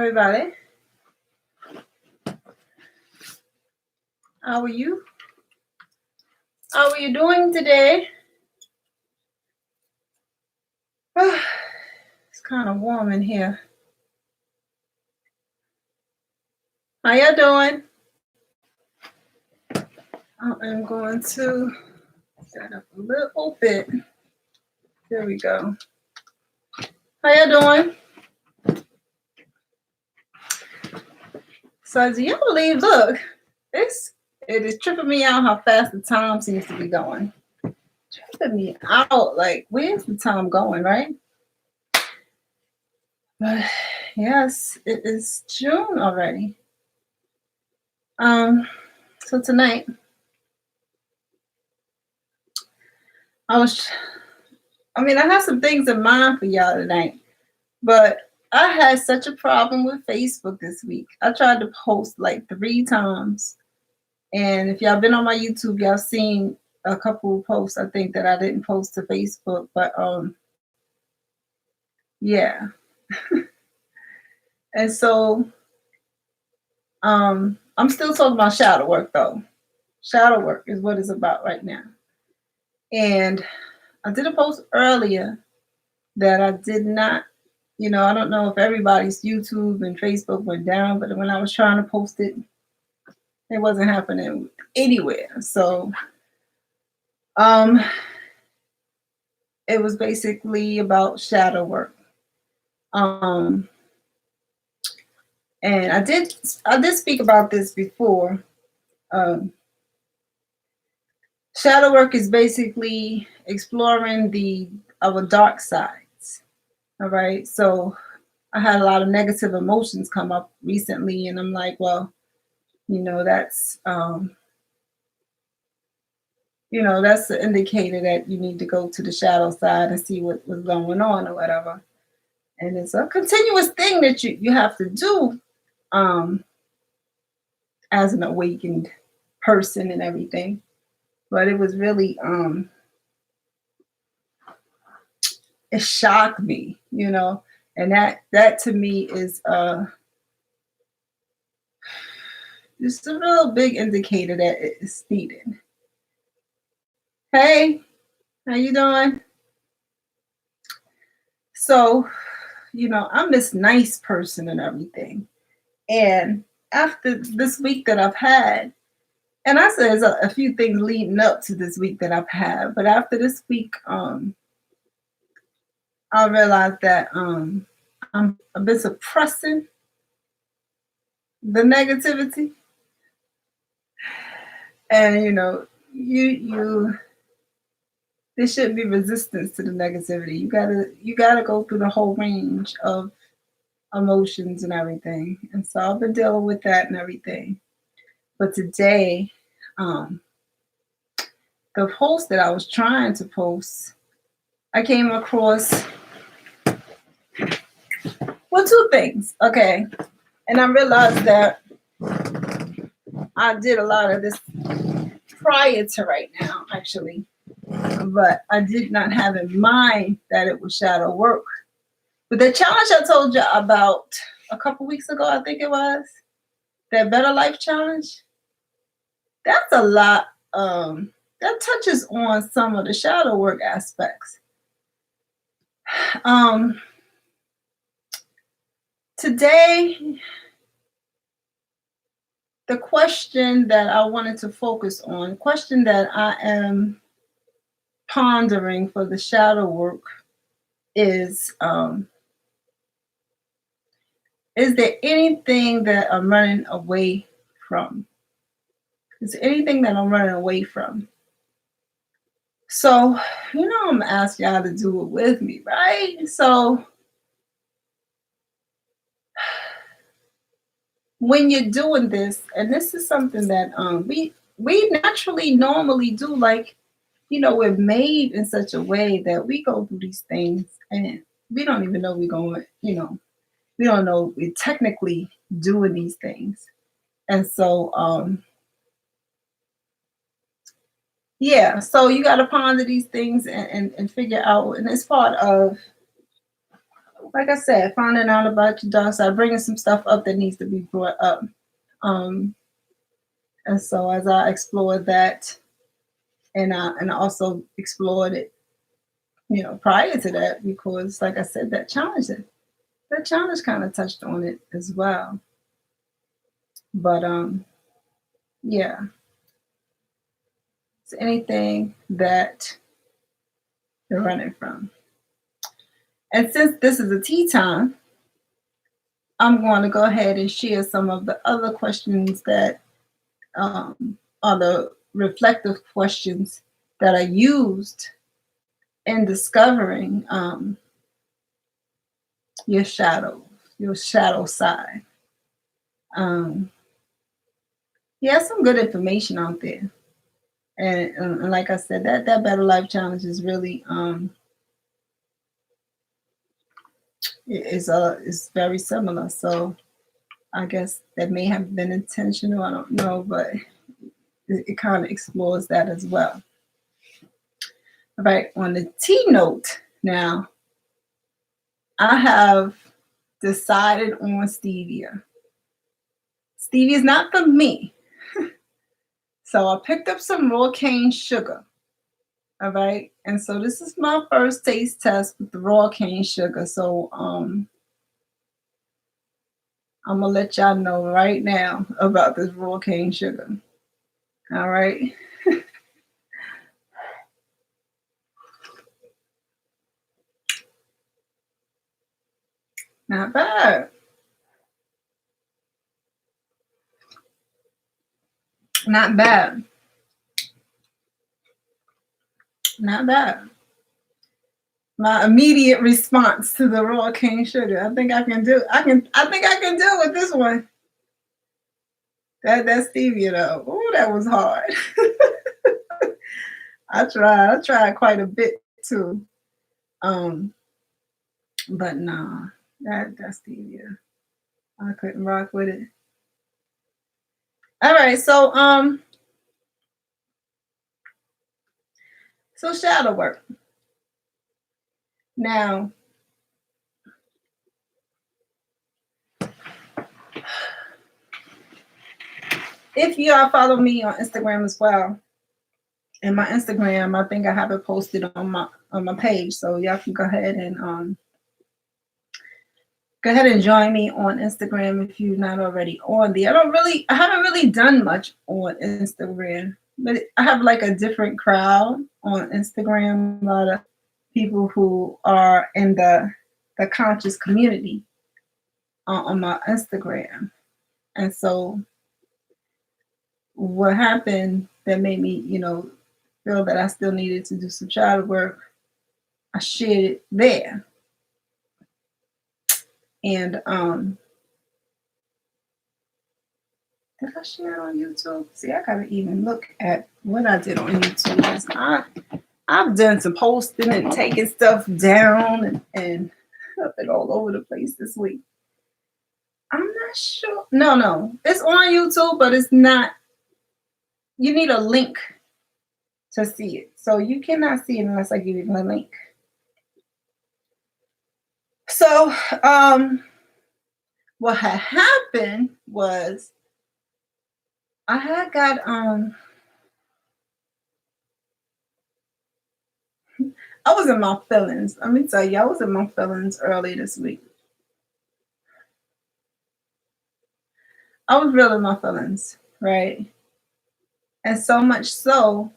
everybody. How are you? How are you doing today? It's kind of warm in here. How you doing? I'm going to set up a little bit. There we go. How you doing? So do you believe, look, it is tripping me out how fast the time seems to be going. Tripping me out, like, where's the time going, right? But yes, it is June already. So tonight, I have some things in mind for y'all tonight, but I had such a problem with Facebook this week. I tried to post like 3 times. And if y'all been on my YouTube, y'all seen a couple of posts, I think, that I didn't post to Facebook. But yeah. And so I'm still talking about shadow work though. Shadow work is what it's about right now. And I did a post earlier that I did not, I don't know if everybody's YouTube and Facebook went down, but when I was trying to post it, it wasn't happening anywhere. So it was basically about shadow work. And I did speak about this before. Shadow work is basically exploring our dark sides. All right. So I had a lot of negative emotions come up recently, and I'm like, well, that's that's the indicator that you need to go to the shadow side and see what was going on or whatever. And it's a continuous thing that you have to do as an awakened person and everything. But it was really it shocked me, and that to me is just a real big indicator that it's needed. Hey, how you doing? So, I'm this nice person and everything. And after this week that I've had, and I said there's a few things leading up to this week that I've had, but after this week, I realized that I've been suppressing the negativity. And you there shouldn't be resistance to the negativity. You gotta go through the whole range of emotions and everything. And so I've been dealing with that and everything. But today, the post that I was trying to post, I came across two things. Okay. And I realized that I did a lot of this prior to right now, actually. But I did not have in mind that it was shadow work. But the challenge I told you about a couple weeks ago, I think it was, that Better Life Challenge, that's a lot. That touches on some of the shadow work aspects. Today, the question that I wanted to focus on, question that I am pondering for the shadow work is there anything that I'm running away from? Is there anything that I'm running away from? So, I'm gonna ask y'all to do it with me, right? So when you're doing this, and this is something that we naturally normally do, like, we're made in such a way that we go through these things and we don't even know we're going, we don't know we're technically doing these things. And so yeah, so you got to ponder these things and figure out, and it's part of like I said, finding out about your dark side, bringing some stuff up that needs to be brought up. And so as I explored that, and I also explored it, prior to that, because like I said, that challenge kind of touched on it as well. But yeah. It's anything that you're running from. And since this is a tea time, I'm going to go ahead and share some of the other questions that are the reflective questions that are used in discovering your shadow side. Yeah, some good information out there. And like I said, that Better Life Challenge is really is very similar. So I guess that may have been intentional. I don't know, but it kind of explores that as well. All right, on the T note now, I have decided on stevia. Stevia is not for me. So I picked up some raw cane sugar. All right. And so this is my first taste test with the raw cane sugar. So I'm gonna let y'all know right now about this raw cane sugar. All right. Not bad. Not bad. Not bad. My immediate response to the raw cane sugar. I think I can do with this one. That stevia though. Oh, that was hard. I tried quite a bit too. But nah, that stevia. I couldn't rock with it. All right, so shadow work. Now, if you all follow me on Instagram as well, and my Instagram, I think I have it posted on my page, so y'all can go ahead and join me on Instagram if you're not already on there. I haven't really done much on Instagram, but I have like a different crowd on Instagram. A lot of people who are in the conscious community on my Instagram, and so what happened that made me, feel that I still needed to do some shadow work, I shared it there. And did I share it on YouTube? See, I gotta even look at what I did on YouTube. I've done some posting and taking stuff down and I've been all over the place this week. I'm not sure. No. It's on YouTube, but it's not. You need a link to see it. So you cannot see it unless I give you the link. So what had happened was I had got I was in my feelings. Let me tell you, I was in my feelings early this week. I was really in my feelings, right? And so much so,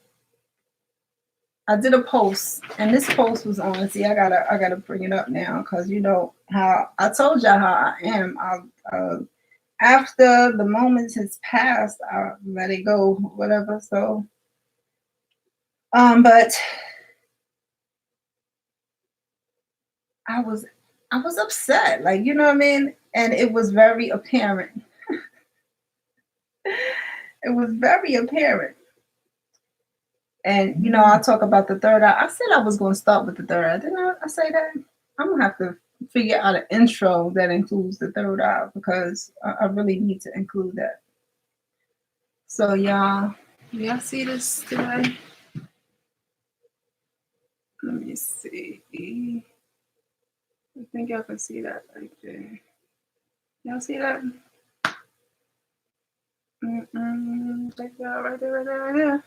I did a post, and this post was on. See, I gotta bring it up now because you know how I told y'all how I am. After the moment has passed, I let it go, whatever. So, but I was upset, like, you know what I mean? And it was very apparent. It was very apparent. And I talk about the third eye. I said I was going to start with the third eye. Didn't I say that? I'm gonna have to figure out an intro that includes the third eye because I really need to include that. So y'all see this today? Let me see. I think y'all can see that right there. Y'all see that? Check that out right there, right there, right there.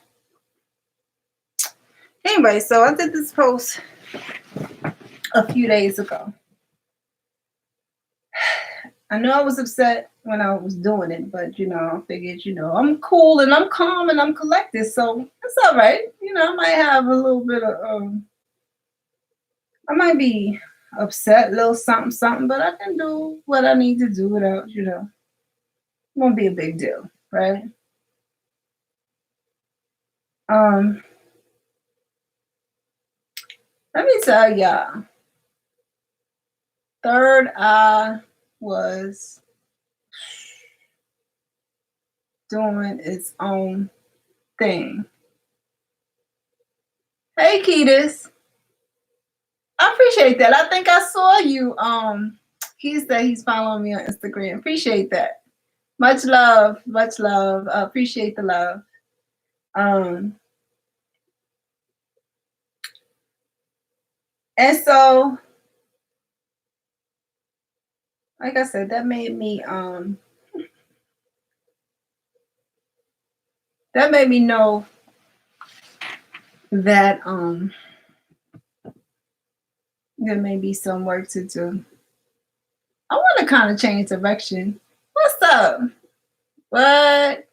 Anyway, so I did this post a few days ago. I know I was upset when I was doing it, but I figured, I'm cool and I'm calm and I'm collected, so it's all right. I might have a little bit of, I might be upset, a little something, something, but I can do what I need to do without, it won't be a big deal, right? Let me tell y'all, third eye was doing its own thing. Hey, Ketis. I appreciate that. I think I saw you. He said he's following me on Instagram. Appreciate that. Much love. Much love. I appreciate the love. And so, like I said, that made me know that there may be some work to do. I want to kind of change direction. What's up? What?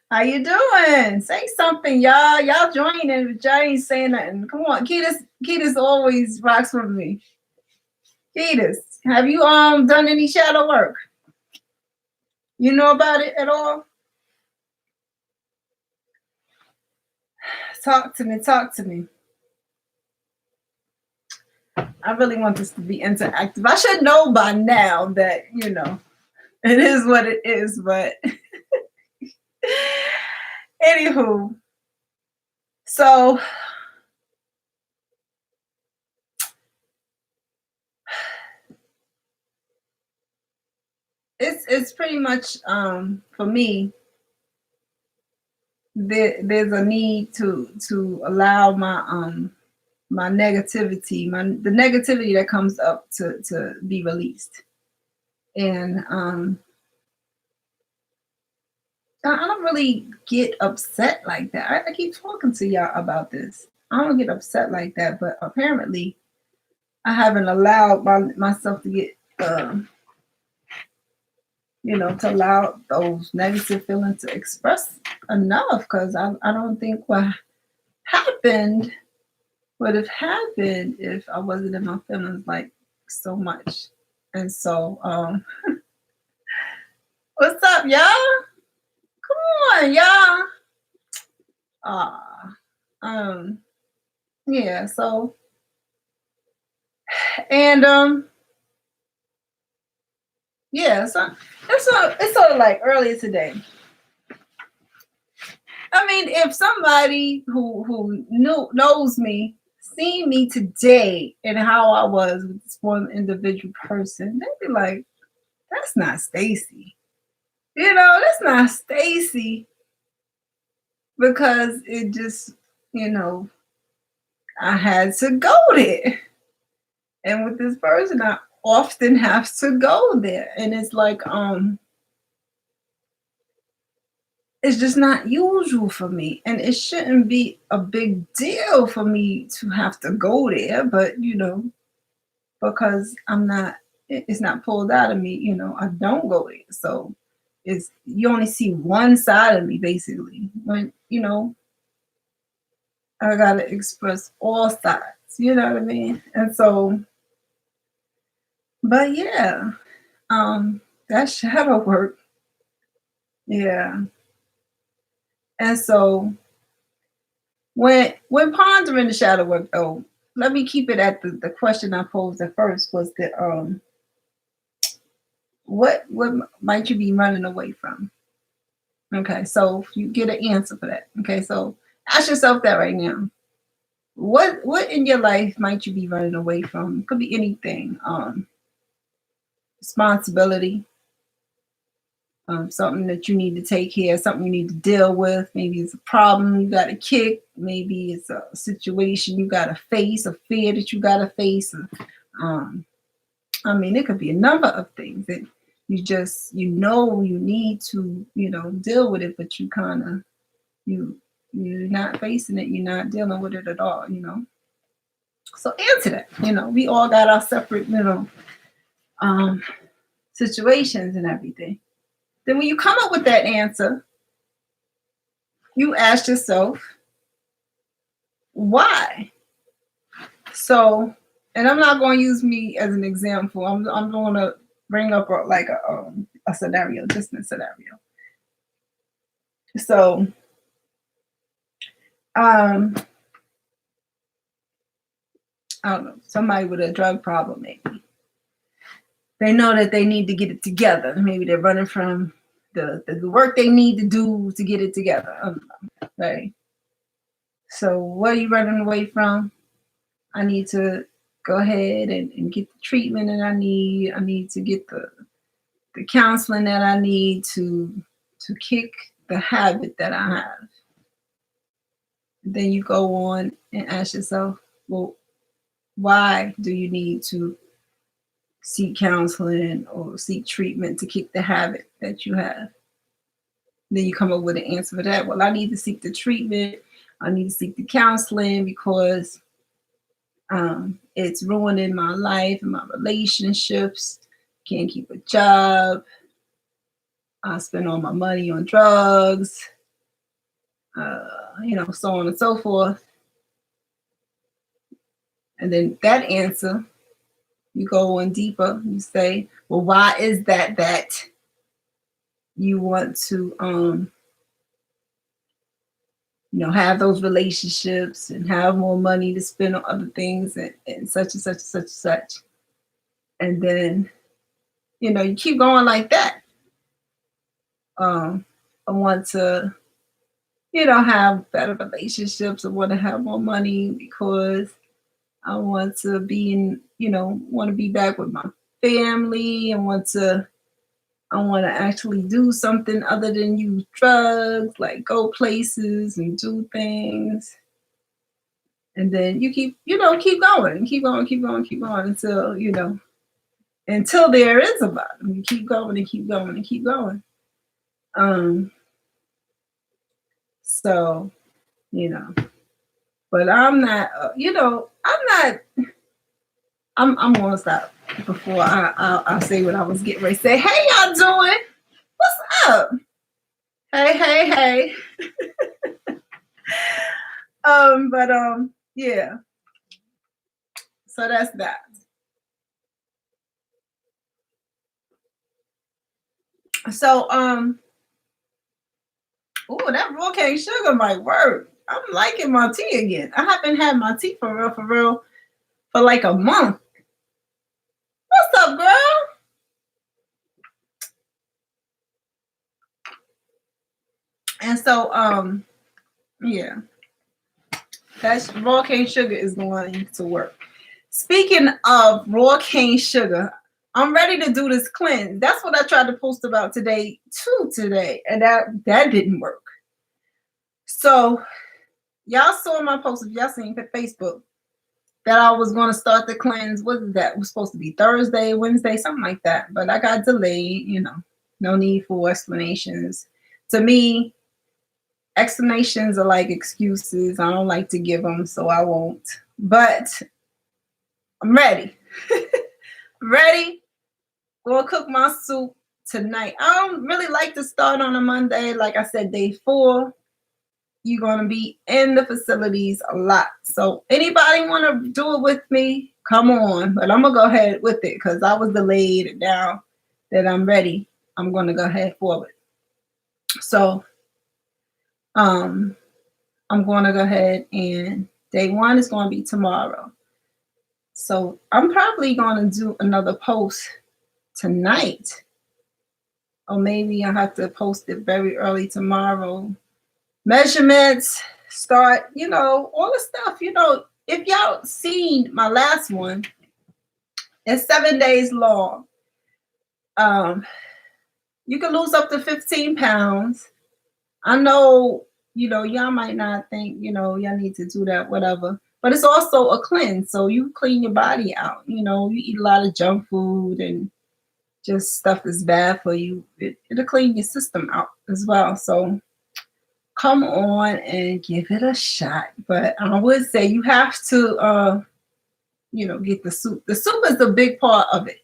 How you doing? Say something, y'all. Y'all joining, but y'all ain't saying nothing. Come on, Ketis always rocks with me. Ketis, have you done any shadow work? You know about it at all? Talk to me. Talk to me. I really want this to be interactive. I should know by now that it is what it is, but anywho, so it's pretty much for me. There's a need to allow my negativity, the negativity that comes up to be released, and I don't really get upset like that. I keep talking to y'all about this. I don't get upset like that, but apparently I haven't allowed myself to get, to allow those negative feelings to express enough, because I don't think what happened would have happened if I wasn't in my feelings like so much. And so, what's up, y'all? Come on, y'all. Yeah, so, and yeah, so it's sort of like earlier today. I mean, if somebody who knows me, seen me today and how I was with this one individual person, they'd be like, "That's not Stacey." That's not Stacey, because it just, I had to go there, and with this person, I often have to go there, and it's like it's just not usual for me, and it shouldn't be a big deal for me to have to go there, but because it's not pulled out of me, I don't go there. So you only see one side of me, basically, when I gotta express all sides, you know what I mean? And so, but yeah, that shadow work, yeah. And so when pondering the shadow work, though, let me keep it at the question I posed at first, was that what might you be running away from? Okay, so you get an answer for that. Okay, so ask yourself that right now. What in your life might you be running away from? Could be anything. Responsibility, something that you need to take care of, something you need to deal with. Maybe it's a problem you got to kick. Maybe it's a situation you got to face, a fear that you got to face. I mean, it could be a number of things that you need to, deal with it, but you're not facing it. You're not dealing with it at all, So answer that. We all got our separate, situations and everything. Then when you come up with that answer, you ask yourself, why? So, and I'm not going to use me as an example. I'm going to bring up a scenario, just a scenario. So, I don't know, somebody with a drug problem, maybe. They know that they need to get it together. Maybe they're running from the work they need to do to get it together. I don't know, right? So what are you running away from? I need to go ahead and get the treatment that I need. I need to get the counseling that I need to kick the habit that I have. Then you go on and ask yourself, well, why do you need to seek counseling or seek treatment to kick the habit that you have? Then you come up with an answer for that. Well, I need to seek the treatment. I need to seek the counseling because it's ruining my life and my relationships. Can't keep a job. I spend all my money on drugs, so on and so forth. And then that answer, you go on deeper. You say, well, why is that you want to, have those relationships and have more money to spend on other things and such and such and such and such. And then, you keep going like that. I want to, have better relationships. I want to have more money because I want to be want to be back with my family. I want to actually do something other than use drugs, like go places and do things. And then you keep going and keep going until there is a bottom. You keep going and keep going and keep going. So, but I'm not, I'm going to stop before I'll say what I was getting ready to say. Hey, y'all doing? What's up? Hey. Yeah. So that's that. So, that raw cane sugar might work. I'm liking my tea again. I haven't had my tea for real for like a month. What's up, girl? And so, yeah, that's raw cane sugar is going to work. Speaking of raw cane sugar, I'm ready to do this cleanse. That's what I tried to post about today, and that didn't work. So y'all saw my post, if y'all seen Facebook, that I was going to start the cleanse. What is that? It was supposed to be Thursday, Wednesday, something like that. But I got delayed, no need for explanations. To me, explanations are like excuses. I don't like to give them, so I won't. But I'm ready. Ready? Gonna cook my soup tonight. I don't really like to start on a Monday. Like I said, day 4. You're going to be in the facilities a lot. So anybody want to do it with me, come on. But I'm going to go ahead with it because I was delayed. And now that I'm ready, I'm going to go ahead forward. So I'm going to go ahead, and day 1 is going to be tomorrow. So I'm probably going to do another post tonight. Or maybe I have to post it very early tomorrow. Measurements, start, all the stuff, if y'all seen my last one, it's 7 days long. You can lose up to 15 pounds. I know, y'all might not think, y'all need to do that, whatever. But it's also a cleanse. So you clean your body out. You eat a lot of junk food and just stuff that's bad for you. It'll clean your system out as well. So come on and give it a shot. But I would say you have to, get the soup. The soup is the big part of it.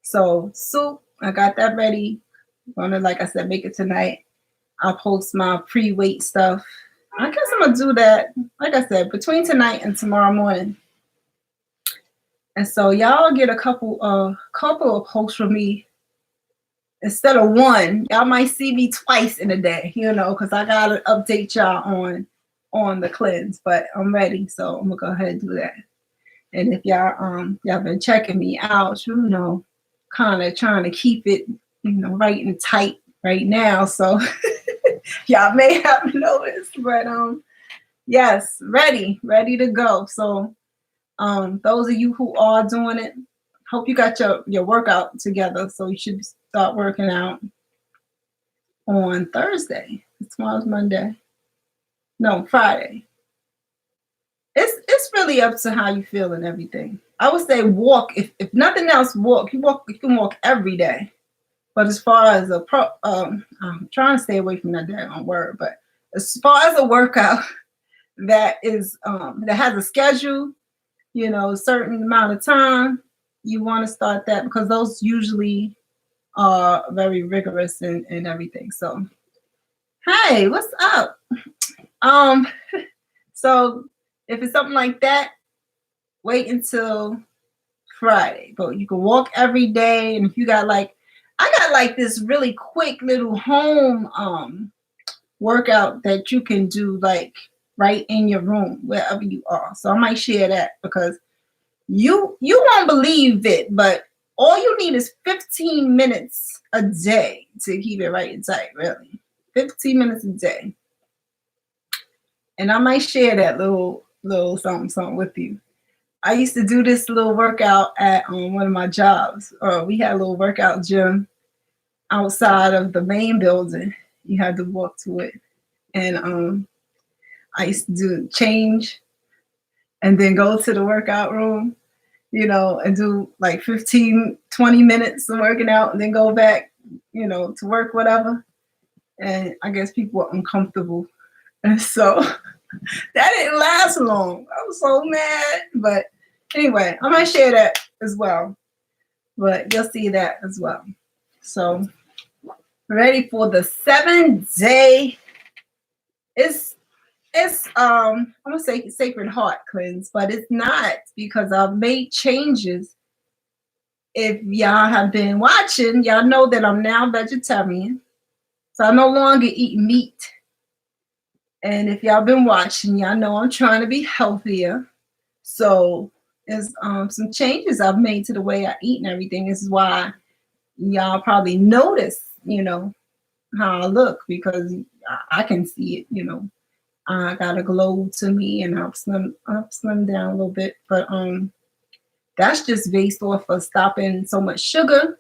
So soup, I got that ready. I'm gonna, like I said, make it tonight. I'll post my pre-weight stuff. I guess I'm gonna do that, like I said, between tonight and tomorrow morning. And so y'all get a couple of posts from me instead of one. Y'all might see me twice in a day, because I gotta update y'all on the cleanse. But I'm ready, so I'm gonna go ahead and do that. And if y'all been checking me out, kind of trying to keep it, right and tight right now. So y'all may have noticed, but yes, ready to go. So those of you who are doing it, hope you got your workout together. So you should start working out on Thursday. Tomorrow's Monday. No, Friday. It's really up to how you feel and everything. I would say walk. If nothing else, walk. You can walk every day. But as far as I'm trying to stay away from that daggone word. But as far as a workout that is that has a schedule, a certain amount of time, you want to start that because those usually are very rigorous and everything. So, hey, what's up? So if it's something like that, wait until Friday. But you can walk every day, and if you got I got this really quick little home workout that you can do right in your room wherever you are. So I might share that because you won't believe it, but all you need is 15 minutes a day to keep it right and tight, really. 15 minutes a day. And I might share that little something with you. I used to do this little workout at one of my jobs. We had a little workout gym outside of the main building. You had to walk to it. And I used to do change and then go to the workout room, and do 15, 20 minutes of working out and then go back, to work, whatever. And I guess people were uncomfortable. And so that didn't last long. I was so mad. But anyway, I might share that as well. But you'll see that as well. So ready for the 7-day. It's I'm gonna say Sacred Heart cleanse, but it's not because I've made changes. If y'all have been watching, y'all know that I'm now vegetarian. So I no longer eat meat. And if y'all been watching, y'all know I'm trying to be healthier. So there's some changes I've made to the way I eat and everything. This is why y'all probably notice, how I look, because I can see it, I got a glow to me and I've slimmed down a little bit. But that's just based off of stopping so much sugar,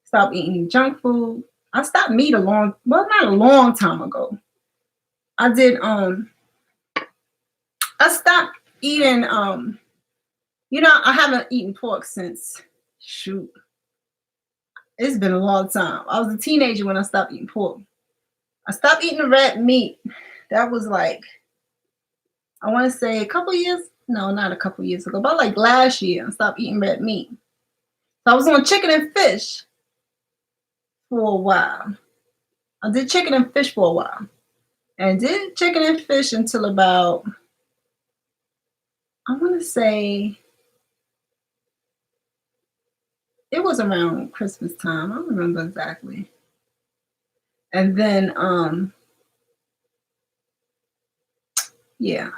stop eating junk food. I stopped meat not a long time ago. I did I stopped eating I haven't eaten pork since it's been a long time. I was a teenager when I stopped eating pork. I stopped eating the red meat. That was I want to say a couple years. No, not a couple years ago, but last year I stopped eating red meat. So I was on chicken and fish for a while. I did chicken and fish for a while. And did chicken and fish until about, I want to say, it was around Christmas time. I don't remember exactly. And then,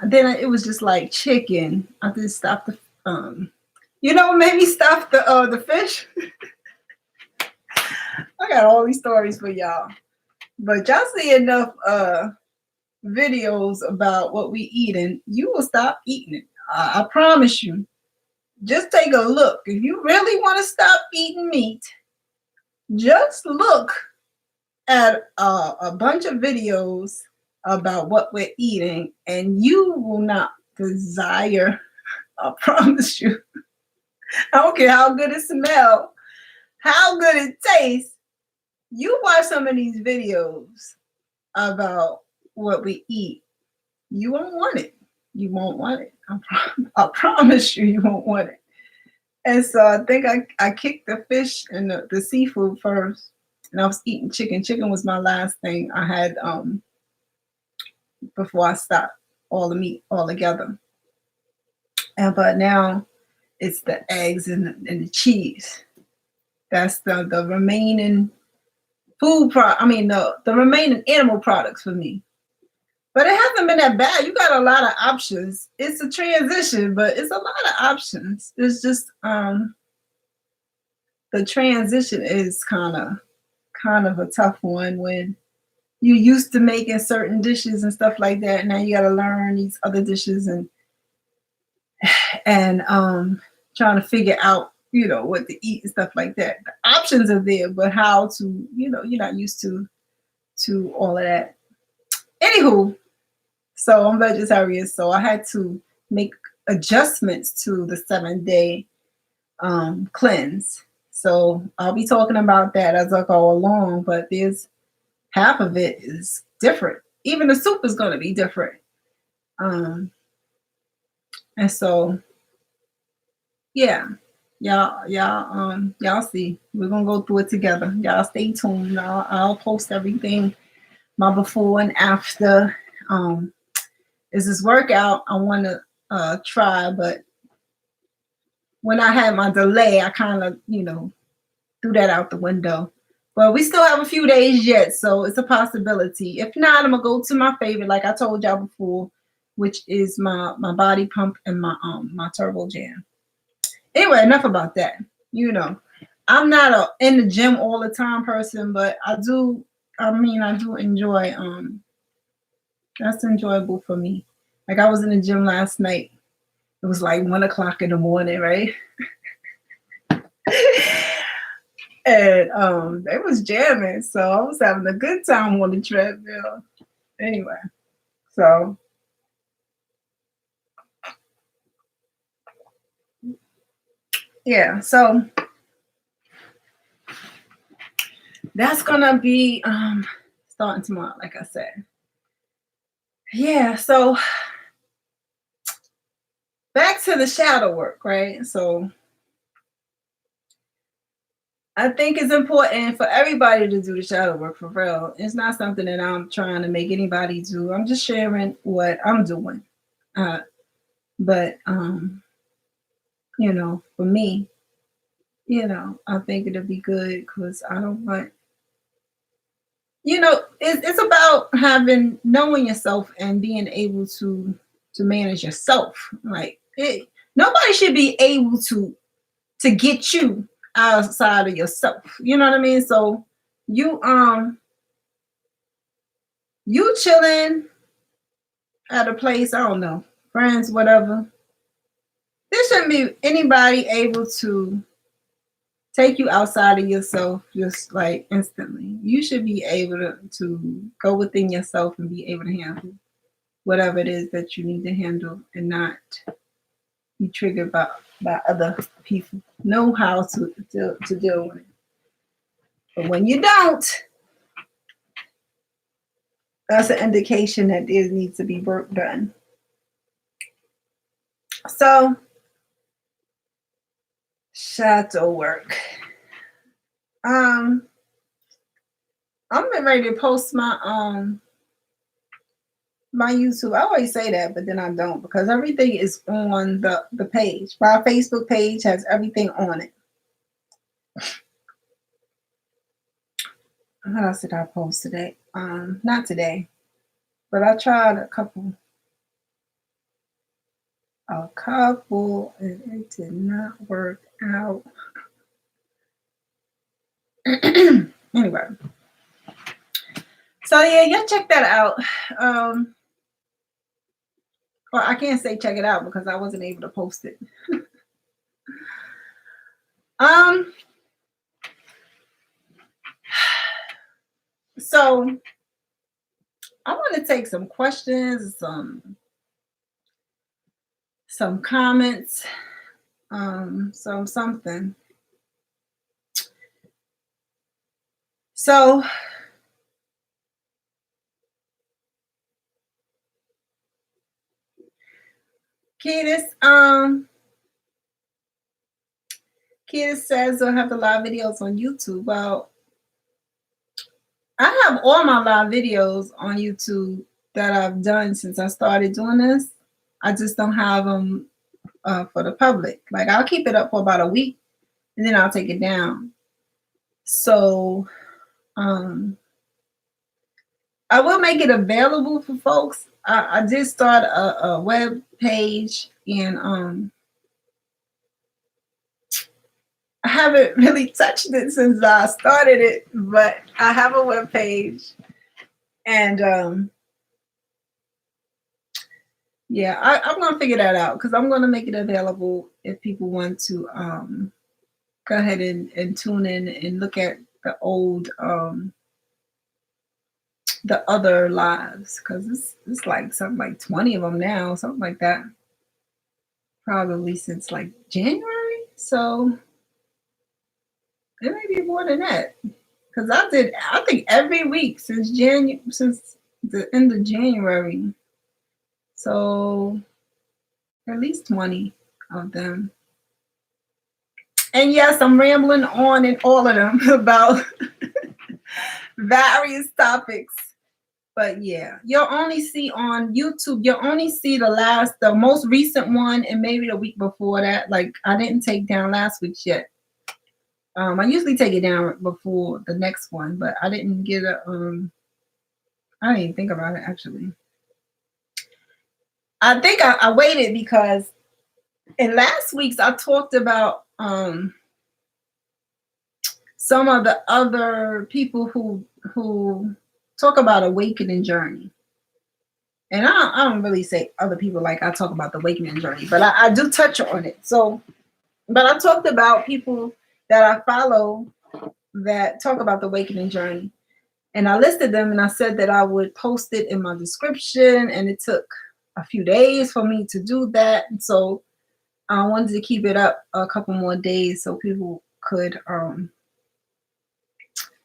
then it was just chicken. I did stop the, what made me stop the fish? I got all these stories for y'all. But y'all see enough videos about what we eat and you will stop eating it. I promise you. Just take a look. If you really want to stop eating meat, just look at a bunch of videos about what we're eating, and you will not desire, I promise you. I don't care how good it smells, how good it tastes. You watch some of these videos about what we eat, you won't want it. You won't want it. I promise you, you won't want it. And so I think I kicked the fish and the seafood first, and I was eating chicken. Chicken was my last thing I had before I stopped all the meat altogether. But now it's the eggs and the cheese. That's the remaining the remaining animal products for me. But it hasn't been that bad. You got a lot of options. It's a transition, but it's a lot of options. It's just the transition is kind of a tough one when you used to making certain dishes and stuff like that. Now you got to learn these other dishes and trying to figure out, what to eat and stuff like that. The options are there, but how to, you're not used to all of that. Anywho, so I'm vegetarian, so I had to make adjustments to the 7-day cleanse. So I'll be talking about that as I go along, but there's half of it is different. Even the soup is going to be different. And so, yeah, y'all see. We're gonna go through it together. Y'all stay tuned. I'll post everything, my before and after. Is this workout I want to try, but when I had my delay, I kind of, threw that out the window. But we still have a few days yet, so it's a possibility. If not, I'm gonna go to my favorite, like I told y'all before, which is my body pump and my turbo jam. Anyway, enough about that. I'm not a in the gym all the time person, but I do enjoy that's enjoyable for me. Like I was in the gym last night. It was like 1:00 in the morning, right? And they was jamming, so I was having a good time on the treadmill. Anyway, so yeah, so that's gonna be starting tomorrow, like I said. Yeah, so back to the shadow work, right? So I think it's important for everybody to do the shadow work for real. It's not something that I'm trying to make anybody do. I'm just sharing what I'm doing. But for me, I think it'll be good because I don't want, it's about knowing yourself and being able to manage yourself. Like nobody should be able to get you outside of yourself. You know what I mean? So you chilling at a place, I don't know, friends, whatever. There shouldn't be anybody able to take you outside of yourself just like instantly. You should be able to go within yourself and be able to handle whatever it is that you need to handle and not be triggered by other people. Know how to deal with it. But when you don't, that's an indication that there needs to be work done. So, shadow work. I'm getting ready to post my my YouTube. I always say that, but then I don't because everything is on the page. My Facebook page has everything on it. What else did I post today? Not today, but I tried a couple, and it did not work out. Anyway, so yeah, y'all check that out. Well, I can't say check it out because I wasn't able to post it. So I want to take some questions, some comments, something. So Ketis, Ketis says they'll have the live videos on YouTube. Well, I have all my live videos on YouTube that I've done since I started doing this. I just don't have them for the public. Like I'll keep it up for about a week and then I'll take it down. So I will make it available for folks. I did start a web page and I haven't really touched it since I started it, but I have a web page and yeah, I'm gonna figure that out because I'm gonna make it available if people want to go ahead and tune in and look at the old the other lives because it's like something like 20 of them now, something like that. Probably since like January, so it may be more than that because I think every week since the end of January, so at least 20 of them. And yes, I'm rambling on in all of them about various topics. But yeah, you'll only see on YouTube, you'll only see the most recent one and maybe the week before that. Like I didn't take down last week's yet. I usually take it down before the next one, but I didn't get I didn't even think about it actually. I think I waited because in last week's I talked about some of the other people who talk about awakening journey. And I don't really say other people like I talk about the awakening journey, but I do touch on it. So, but I talked about people that I follow that talk about the awakening journey. And I listed them and I said that I would post it in my description. And it took a few days for me to do that. And so I wanted to keep it up a couple more days so people could, I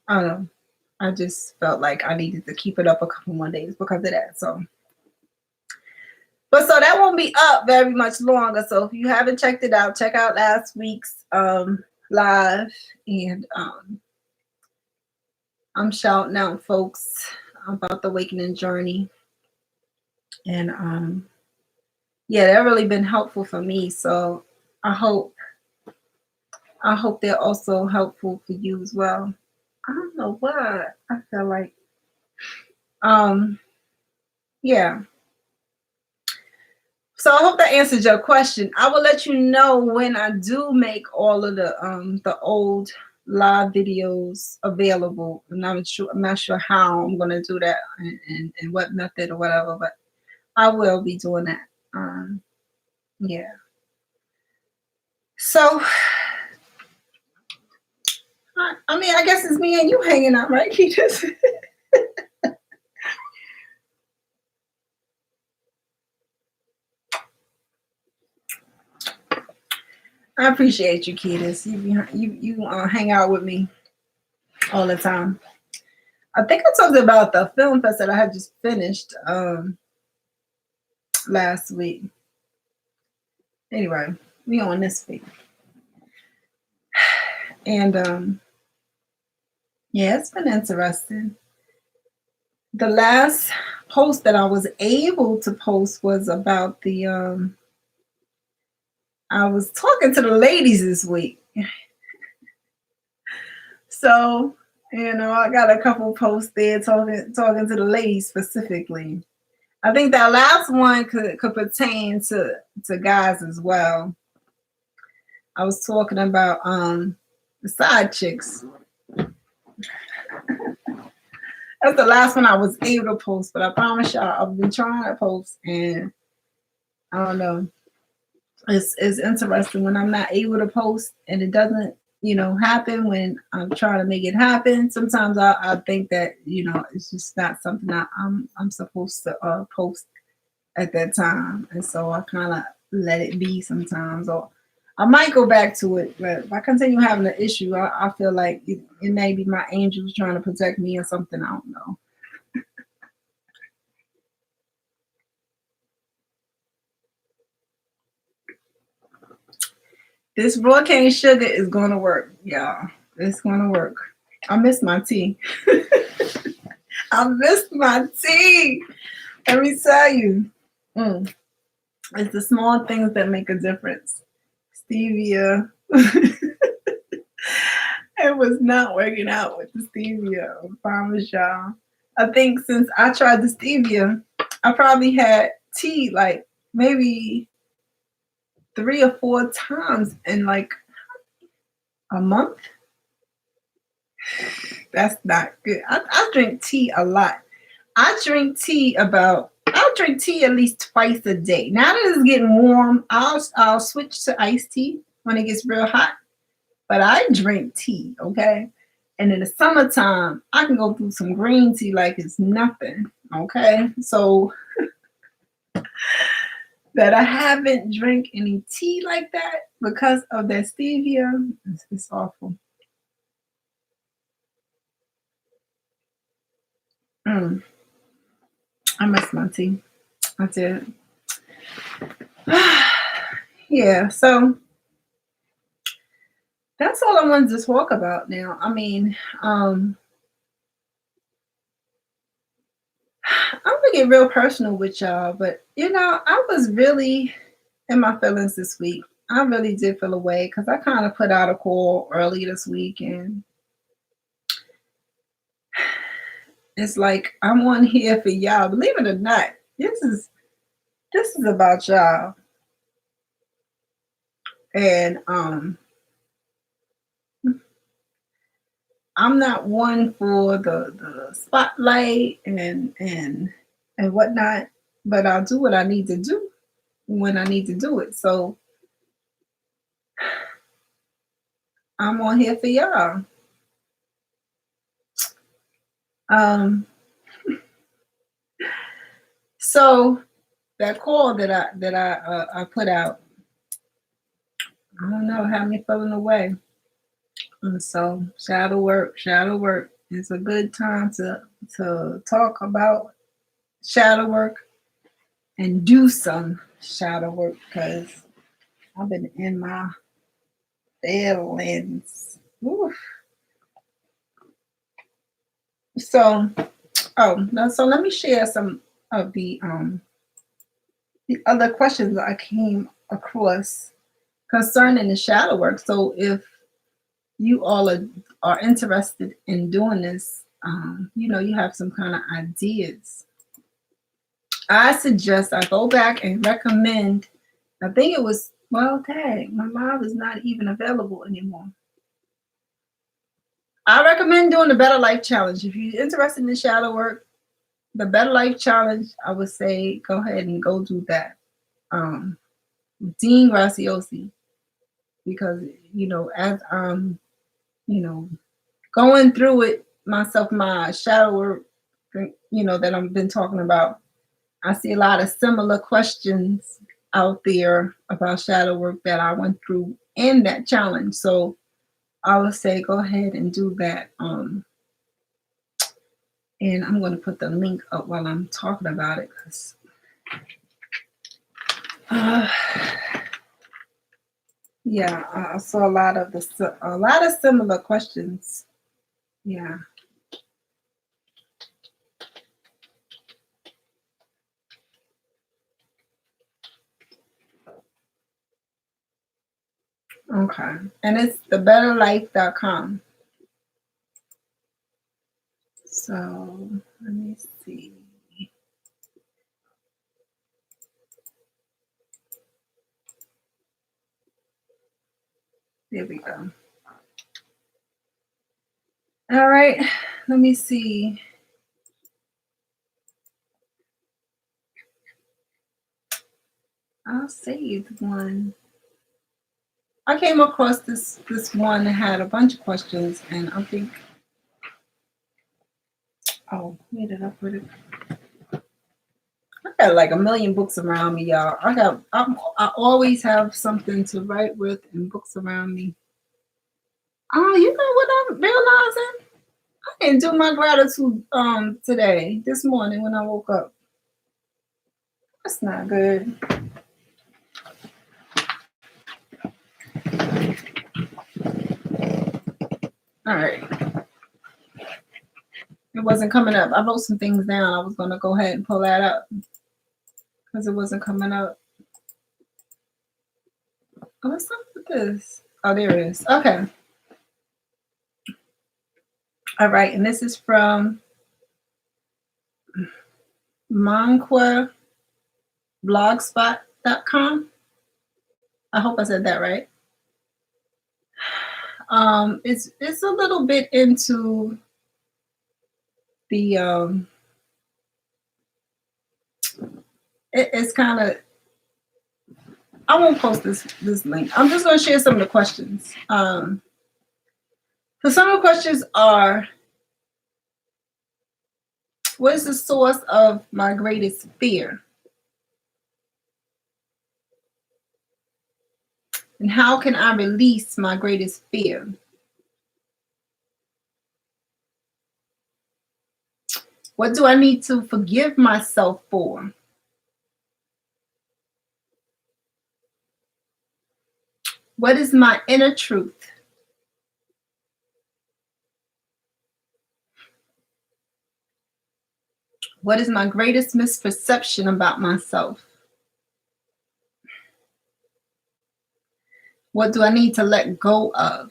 don't know. I just felt like I needed to keep it up a couple more days because of that. So that won't be up very much longer. So if you haven't checked it out, check out last week's live. And I'm shouting out folks about the awakening journey. And yeah, they've really been helpful for me. So I hope they're also helpful for you as well. I don't know what I feel like. Yeah. So I hope that answers your question. I will let you know when I do make all of the old live videos available. And I'm not sure how I'm gonna do that and what method or whatever, but I will be doing that. Yeah. So I mean, I guess it's me and you hanging out, right, Ketus? I appreciate you, Ketus. You hang out with me all the time. I think I talked about the film fest that I had just finished last week. Anyway, we on this week. And yeah, it's been interesting. The last post that I was able to post was about the I was talking to the ladies this week. So, I got a couple posts there talking to the ladies specifically. I think that last one could pertain to guys as well. I was talking about the side chicks. That's the last one I was able to post, but I promise y'all I've been trying to post and I don't know. It's interesting when I'm not able to post and it doesn't happen when I'm trying to make it happen. Sometimes I think that it's just not something that I'm supposed to post at that time, and so I kind of let it be sometimes, or I might go back to it. But if I continue having an issue, I feel like it may be my angels trying to protect me or something. I don't know. This raw cane sugar is going to work, y'all. It's going to work. I miss my tea. I miss my tea. Let me tell you. It's the small things that make a difference. Stevia. It was not working out with the stevia. I promise y'all. I think since I tried the stevia, I probably had tea like maybe 3 or 4 times in like a month. That's not good. I drink tea a lot. I'll drink tea at least twice a day. Now that it's getting warm, I'll switch to iced tea when it gets real hot. But I drink tea, okay? And in the summertime, I can go through some green tea like it's nothing, okay? So that I haven't drank any tea like that because of that stevia, it's awful. I miss my tea. I did. Yeah, so that's all I wanted to talk about now. I mean, I'm gonna get real personal with y'all, but I was really in my feelings this week. I really did feel away because I kind of put out a call early this week, and it's like I'm on here for y'all. Believe it or not, this is about y'all. And I'm not one for the spotlight and whatnot, but I'll do what I need to do when I need to do it. So I'm on here for y'all. Um, so that call that I put out, I don't know, had me feeling away. And so shadow work is a good time to talk about shadow work and do some shadow work because I've been in my feelings. Oof. So, so let me share some of the other questions that I came across concerning the shadow work. So if you all are interested in doing this, you have some kind of ideas. I suggest I go back and recommend. I think it was dang, my mom is not even available anymore. I recommend doing the Better Life Challenge. If you're interested in the shadow work, the Better Life Challenge, I would say go ahead and go do that. Dean Graciosi, because as going through it myself, my shadow work, that I've been talking about, I see a lot of similar questions out there about shadow work that I went through in that challenge. So I would say go ahead and do that. And I'm going to put the link up while I'm talking about it because yeah, I saw a lot of similar questions. Yeah. Okay. And it's thebetterlife.com. So let me see. There we go. All right. Let me see. I will save one. I came across this one that had a bunch of questions, and I think, oh, where did I put it? I got like a million books around me, y'all. I always have something to write with and books around me. Oh, you know what I'm realizing? I didn't do my gratitude today, this morning when I woke up. That's not good. All right. It wasn't coming up. I wrote some things down. I was gonna go ahead and pull that up because it wasn't coming up. Oh, what's up with this? Oh, there it is. Okay. All right, and this is from monquablogspot.com. I hope I said that right. It's a little bit into the it's kind of, I won't post this link. I'm just going to share some of the questions. So some of the questions are, what is the source of my greatest fear? And how can I release my greatest fear? What do I need to forgive myself for? What is my inner truth? What is my greatest misperception about myself? What do I need to let go of?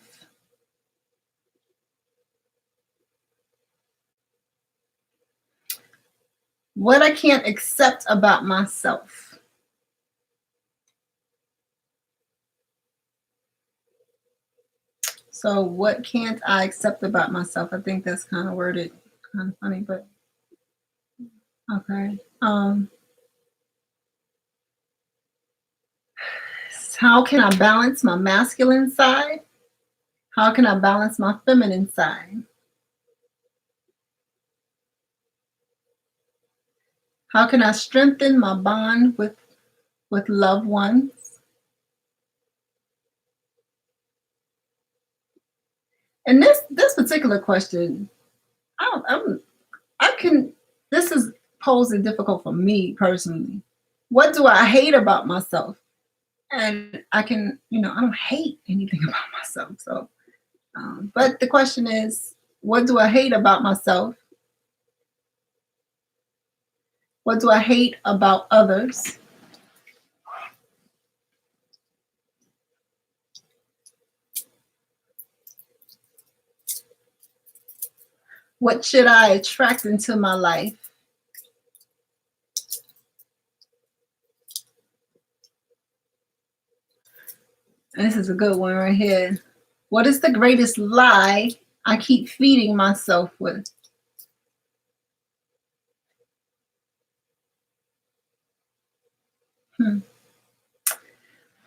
What I can't accept about myself? So what can't I accept about myself? I think that's kind of worded kind of funny, but okay. How can I balance my masculine side? How can I balance my feminine side? How can I strengthen my bond with loved ones? And this particular question, I can. This is posing difficult for me personally. What do I hate about myself? And I can, I don't hate anything about myself. So, but the question is, what do I hate about myself? What do I hate about others? What should I attract into my life? And this is a good one right here. What is the greatest lie I keep feeding myself with?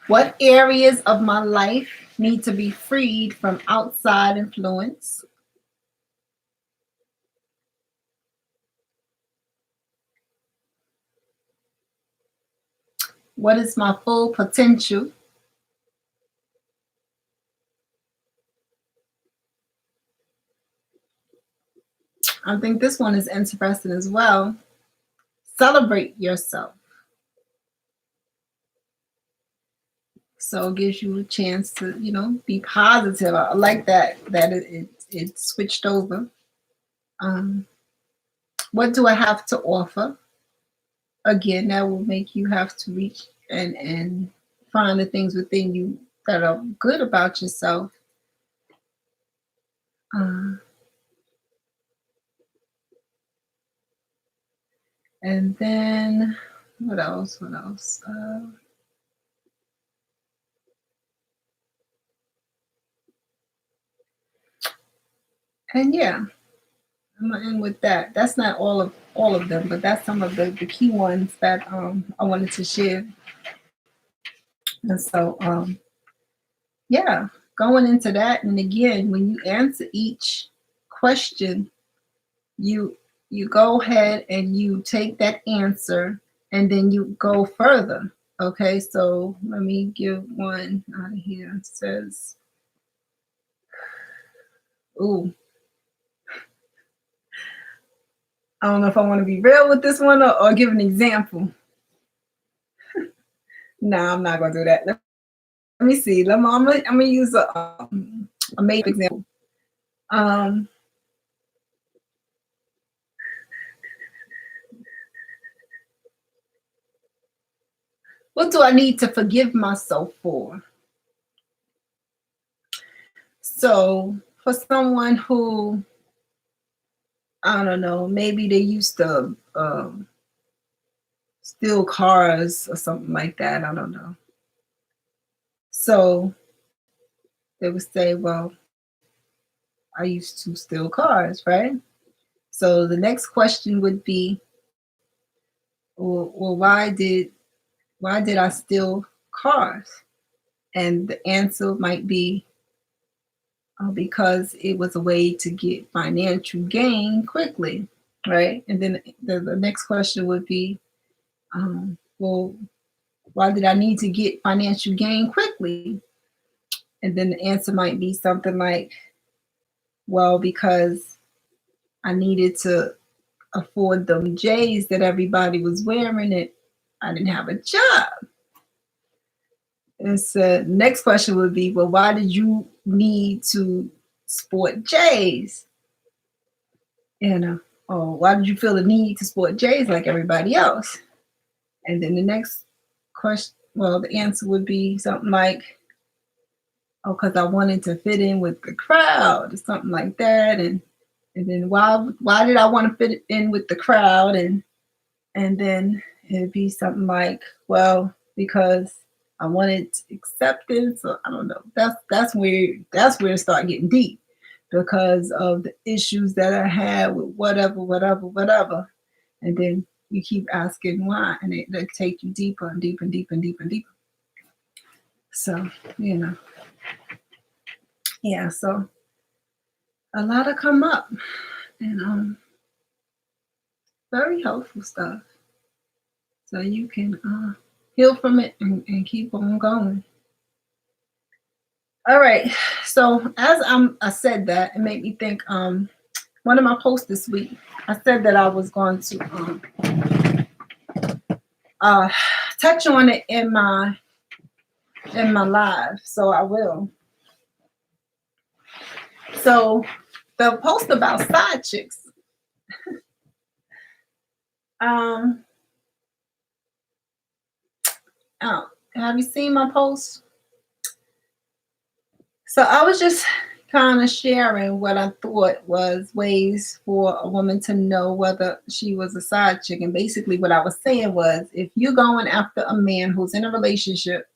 What areas of my life need to be freed from outside influence? What is my full potential? I think this one is interesting as well. Celebrate yourself. So it gives you a chance to, be positive. I like that it switched over. What do I have to offer? Again, that will make you have to reach and find the things within you that are good about yourself. And then what else? And yeah, I'm gonna end with that. That's not all of them, but that's some of the key ones that I wanted to share. And so yeah, going into that, and again, when you answer each question, you you go ahead and you take that answer and then you go further. Okay, so let me give one out of here. It says, ooh, I don't know if I want to be real with this one or give an example. No, I'm not gonna do that. Let me see. I'm gonna use a made example. Um, what do I need to forgive myself for? So for someone who, I don't know, maybe they used to steal cars or something like that. I don't know. So they would say, well, I used to steal cars, right? So the next question would be, well, why did I steal cars? And the answer might be, because it was a way to get financial gain quickly, right? And then the next question would be, well, why did I need to get financial gain quickly? And then the answer might be something like, well, because I needed to afford the J's that everybody was wearing, and I didn't have a job. And so next question would be, well, why did you need to sport J's? You know, or why did you feel the need to sport J's like everybody else? And then the next question, well, the answer would be something like, oh, because I wanted to fit in with the crowd or something like that. And then why did I want to fit in with the crowd? And then it'd be something like, well, because I wanted acceptance. Or I don't know. That's where it started getting deep, because of the issues that I had with whatever. And then you keep asking why, and they take you deeper and deeper and deeper and deeper and deeper. So, you know, yeah. So a lot of come up, and very helpful stuff. So you can heal from it and keep on going. All right. So as I said that, it made me think. One of my posts this week, I said that I was going to uh, touch on it in my live, so I will. So the post about side chicks. Um, oh, have you seen my post? So I was just kind of sharing what I thought was ways for a woman to know whether she was a side chick. And basically what I was saying was, if you're going after a man who's in a relationship,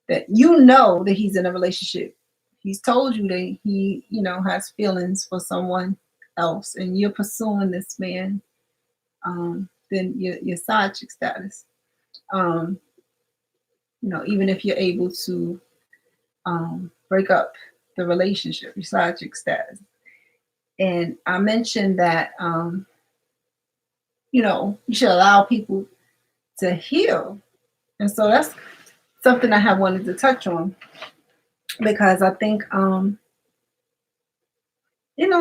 that you know that he's in a relationship, he's told you that he, has feelings for someone else, and you're pursuing this man, then your side chick status. Um, even if you're able to break up the relationship, your side chick status. And I mentioned that you should allow people to heal. And so that's something I have wanted to touch on, because I think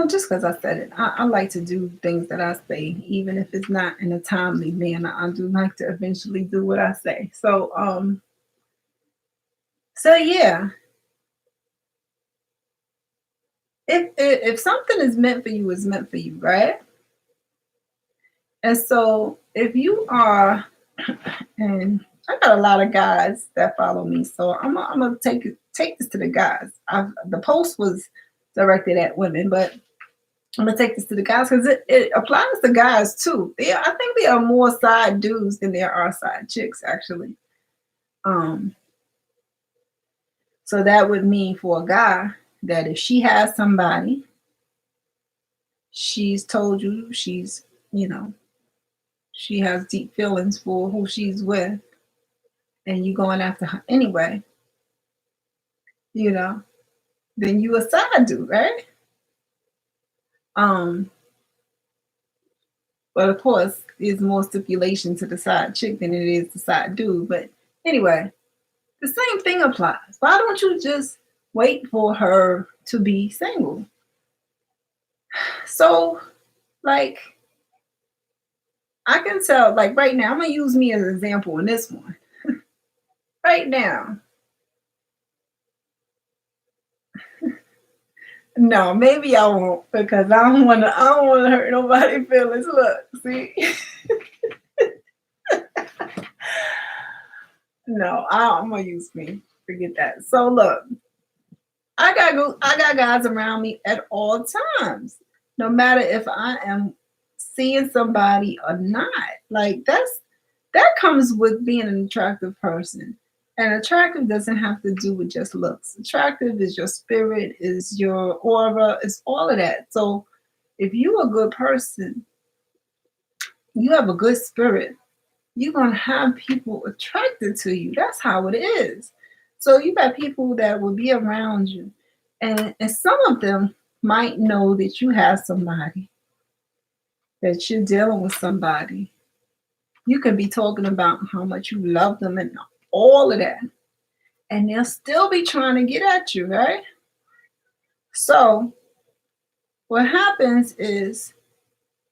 just because I said it, I like to do things that I say, even if it's not in a timely manner. I do like to eventually do what I say. So yeah, if something is meant for you, it's meant for you, right? And so if you are, and I got a lot of guys that follow me, so I'm gonna take this to the guys. The post was directed at women, but I'm gonna take this to the guys because it applies to guys too. I think there are more side dudes than there are side chicks, actually. So that would mean for a guy that if she has somebody, she's told you she has deep feelings for who she's with, and you going after her anyway. you know, then you a side dude, right? Um, but of course, there's more stipulation to the side chick than it is the side dude. But anyway, the same thing applies. Why don't you just wait for her to be single? So, like, I can tell, like, right now, I'm gonna use me as an example in this one. Right now, no, maybe I won't because I don't wanna hurt nobody's feelings. Look, see, no, I'm gonna use me. Forget that. So look, I got guys around me at all times, no matter if I am seeing somebody or not. Like that comes with being an attractive person. And attractive doesn't have to do with just looks. Attractive is your spirit, is your aura, is all of that. So if you're a good person, you have a good spirit, you're gonna have people attracted to you. That's how it is. So you got people that will be around you, and some of them might know that you have somebody, that you're dealing with somebody. You can be talking about how much you love them and all of that, and they'll still be trying to get at you, right? So what happens is,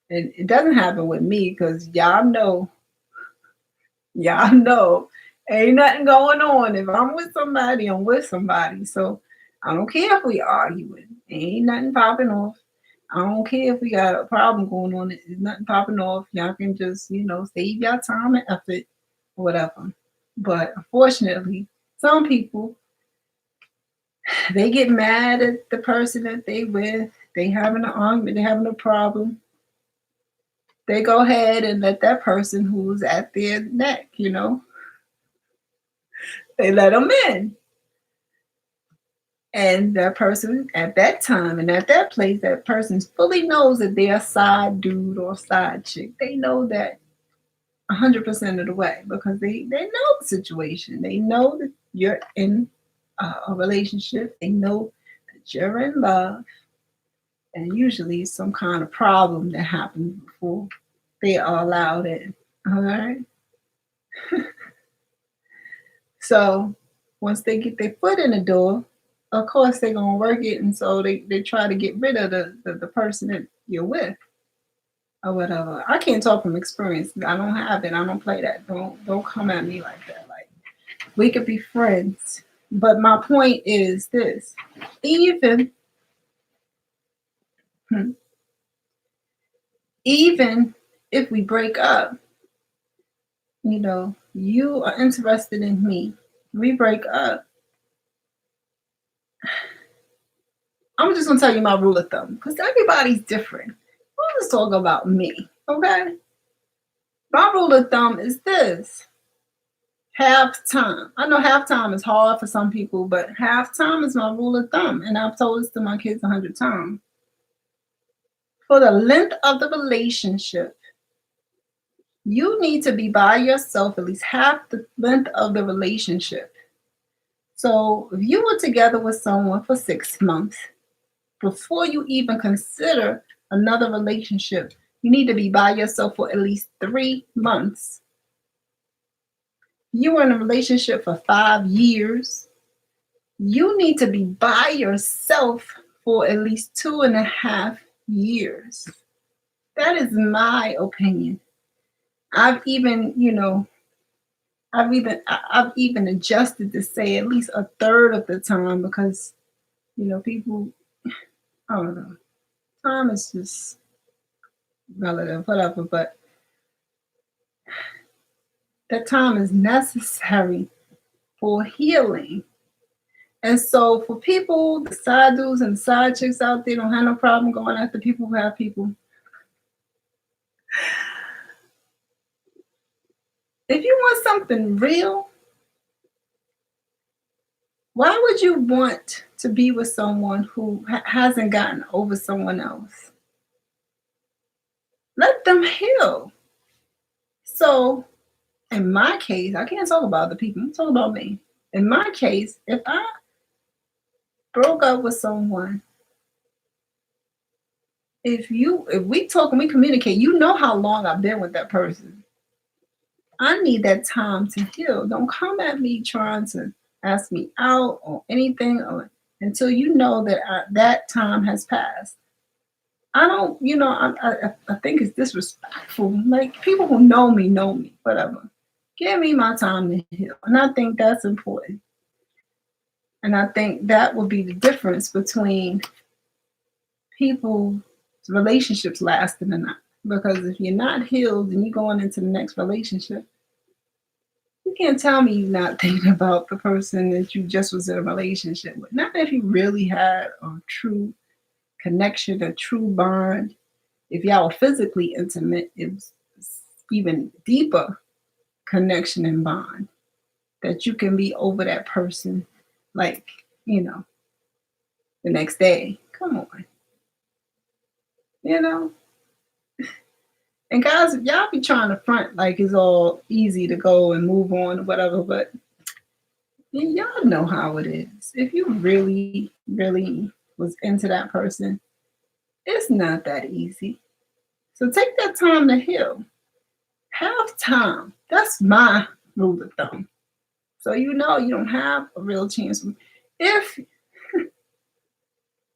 and it doesn't happen with me because y'all know, ain't nothing going on. If I'm with somebody, I'm with somebody. So I don't care if we arguing. Ain't nothing popping off. I don't care if we got a problem going on. There's nothing popping off. Y'all can just, save your time and effort or whatever. But unfortunately, some people, they get mad at the person that they with. They having an argument, they having a problem. They go ahead and let that person who's at their neck, they let them in. And that person at that time and at that place, that person fully knows that they're a side dude or side chick. They know that 100% of the way because they know the situation. They know that you're in a relationship. They know that you're in love. And usually some kind of problem that happens before they are allowed in. All right. So once they get their foot in the door, of course they're gonna work it, and so they try to get rid of the person that you're with or whatever. I can't talk from experience. I don't have it. I don't play that. Don't come at me like that. Like we could be friends, but my point is this: even hmm, even if we break up, you are interested in me. We break up. I'm just gonna tell you my rule of thumb because everybody's different. Let's talk about me, okay? My rule of thumb is this: half time. I know half time is hard for some people, but half time is my rule of thumb, and I've told this to my kids 100 times. For the length of the relationship, you need to be by yourself at least half the length of the relationship. So if you were together with someone for 6 months, before you even consider another relationship, you need to be by yourself for at least 3 months. You were in a relationship for 5 years. You need to be by yourself for at least 2.5 years. That is my opinion. I've even, I've even adjusted to say at least a third of the time because, people, I don't know. Time is just relative, whatever, but that time is necessary for healing. And so for people, the side dudes and side chicks out there don't have no problem going after people who have people. If you want something real, why would you want to be with someone who hasn't gotten over someone else? Let them heal. So in my case, I can't talk about the people, I'm talking about me. In my case, if I broke up with someone, if we talk and we communicate, you know how long I've been with that person. I need that time to heal. Don't come at me trying to ask me out or anything until you know that that time has passed. I don't, I think it's disrespectful. Like people who know me, whatever. Give me my time to heal. And I think that's important. And I think that will be the difference between people's relationships lasting or not. Because if you're not healed and you're going into the next relationship, you can't tell me you're not thinking about the person that you just was in a relationship with. Not if you really had a true connection, a true bond. If y'all were physically intimate, it was even deeper connection and bond that you can be over that person like, you know, the next day. Come on. You know? And guys, y'all be trying to front like it's all easy to go and move on or whatever, but y'all know how it is. If you really, really was into that person, it's not that easy. So take that time to heal. Have time. That's my rule of thumb. So you know you don't have a real chance. If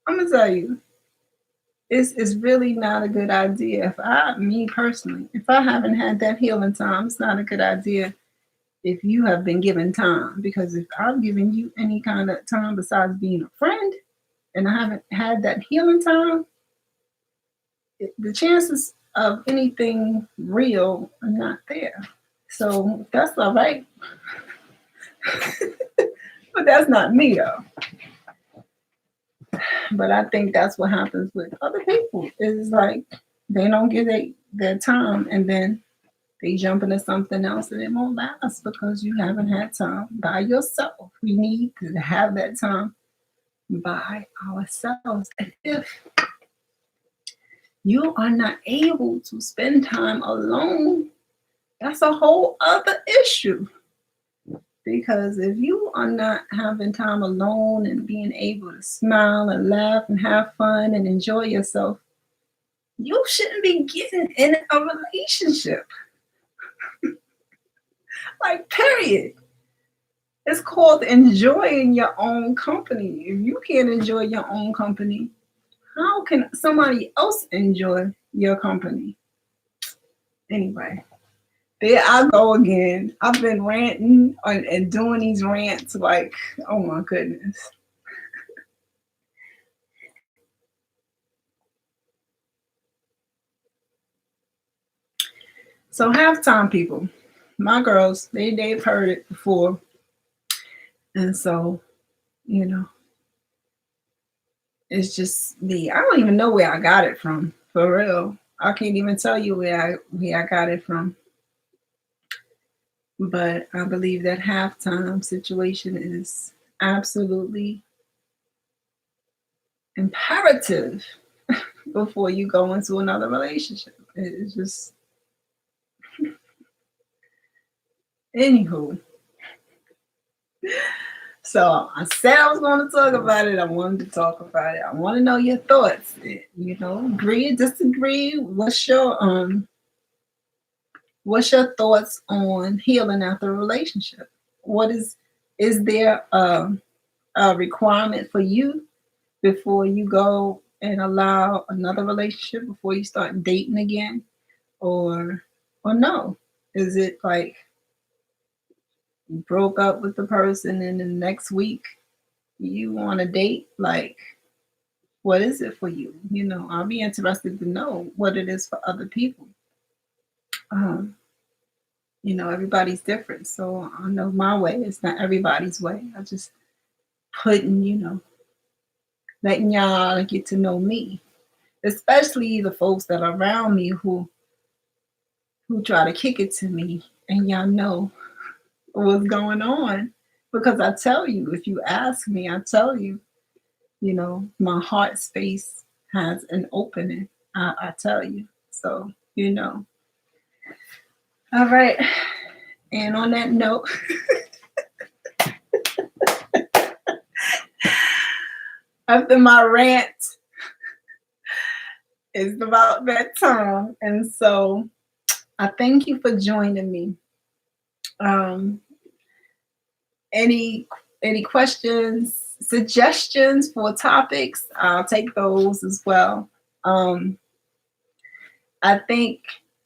I'm gonna tell you, it's really not a good idea. Me personally, if I haven't had that healing time, it's not a good idea if you have been given time. Because if I've given you any kind of time besides being a friend and I haven't had that healing time, the chances of anything real are not there. So that's all right. But that's not me though. But I think that's what happens with other people. Is like they don't get their time and then they jump into something else and it won't last because you haven't had time by yourself. We need to have that time by ourselves. And if you are not able to spend time alone, that's a whole other issue. Because if you are not having time alone and being able to smile and laugh and have fun and enjoy yourself, you shouldn't be getting in a relationship. Like, period. It's called enjoying your own company. If you can't enjoy your own company, how can somebody else enjoy your company? Anyway, there I go again. I've been ranting and doing these rants like, oh my goodness. So halftime people, my girls, they've heard it before. And so, you know, it's just me. I don't even know where I got it from, for real. I can't even tell you where I got it from. But I believe that halftime situation is absolutely imperative before you go into another relationship. It's just, anywho. So I said I was going to talk about it. I wanted to talk about it. I want to know your thoughts. You know, agree or disagree. What's your thoughts on healing after a relationship? What is there a requirement for you before you go and allow another relationship before you start dating again, or no? Is it like you broke up with the person and the next week you want to date? Like, what is it for you? You know, I'll be interested to know what it is for other people. Um, you know, everybody's different, so I know my way. It's not everybody's way. I just putting, letting y'all get to know me, especially the folks that are around me who try to kick it to me, and y'all know what's going on because I tell you. If you ask me, I tell you. You know, my heart space has an opening. I tell you. So, All right. And on that note, after my rant, it's about that time. And so I thank you for joining me. Um, any any questions, suggestions for topics? I'll take those as well. Um, I think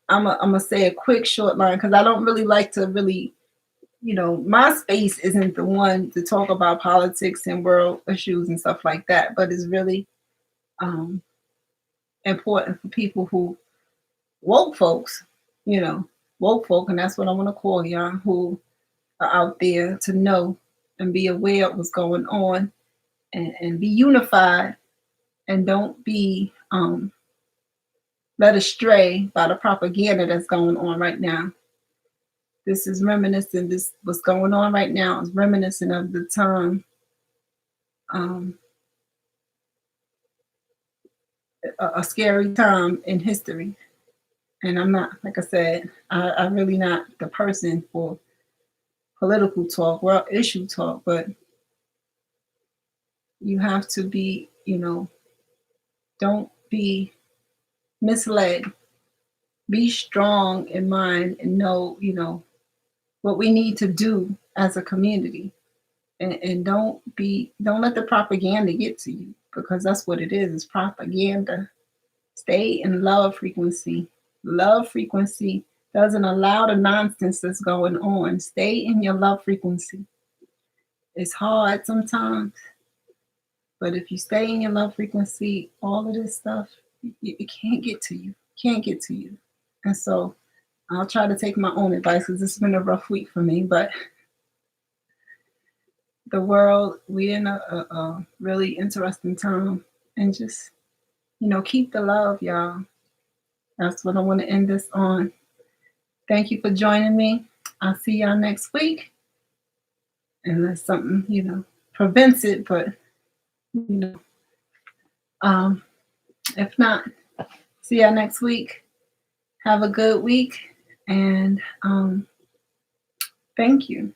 I'm gonna say a quick short line because I don't really like to really, my space isn't the one to talk about politics and world issues and stuff like that, but it's really um, important for people who woke folks, you know, woke folk, and that's what I want to call y'all, who are out there to know and be aware of what's going on and be unified and don't be led astray by the propaganda that's going on right now. This is reminiscent, this what's going on right now is reminiscent of the time, um, a scary time in history. And I'm not, like I said, I'm really not the person for political talk, world issue talk, but you have to be, don't be misled. Be strong in mind and know, what we need to do as a community. And don't let the propaganda get to you because that's what it is. It's propaganda. Stay in love frequency. Love frequency doesn't allow the nonsense that's going on. Stay in your love frequency. It's hard sometimes, but if you stay in your love frequency, all of this stuff, it can't get to you. Can't get to you. And so I'll try to take my own advice because it's been a rough week for me, but the world, we're in a really interesting time. And just, keep the love, y'all. That's what I want to end this on. Thank you for joining me. I'll see y'all next week. Unless something, prevents it, but, um, if not, see y'all next week. Have a good week. And thank you.